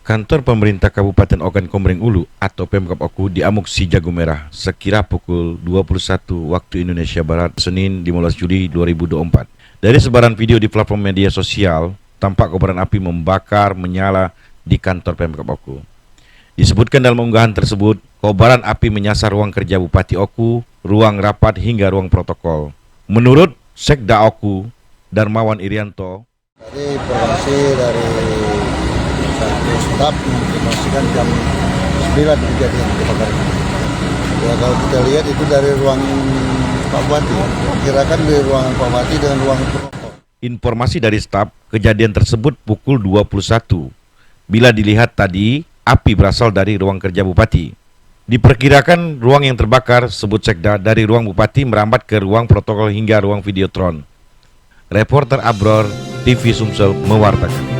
Kantor pemerintah Kabupaten Ogan Komering Ulu atau Pemkab Oku diamuk si jago merah sekira pukul 21 waktu Indonesia Barat Senin 15 Juli 2024. Dari sebaran video di platform media sosial, tampak kobaran api membakar menyala di kantor Pemkab Oku. Disebutkan dalam unggahan tersebut, kobaran api menyasar ruang kerja Bupati Oku, ruang rapat hingga ruang protokol. Menurut Sekda Oku, Darmawan Irianto, Dari informasi dari satu staf menginformasikan jam 9 kejadian kebakaran. Ya kalau kita lihat itu dari ruang Pak Bupati, kirakan dari ruangan Pak Bupati dengan ruang protokol. informasi dari staf, kejadian tersebut pukul 21. Bila dilihat tadi, api berasal dari ruang kerja Bupati. Diperkirakan ruang yang terbakar, sebut Sekda, dari ruang Bupati merambat ke ruang protokol hingga ruang videotron. Reporter Abror, TV Sumsel mewartakan.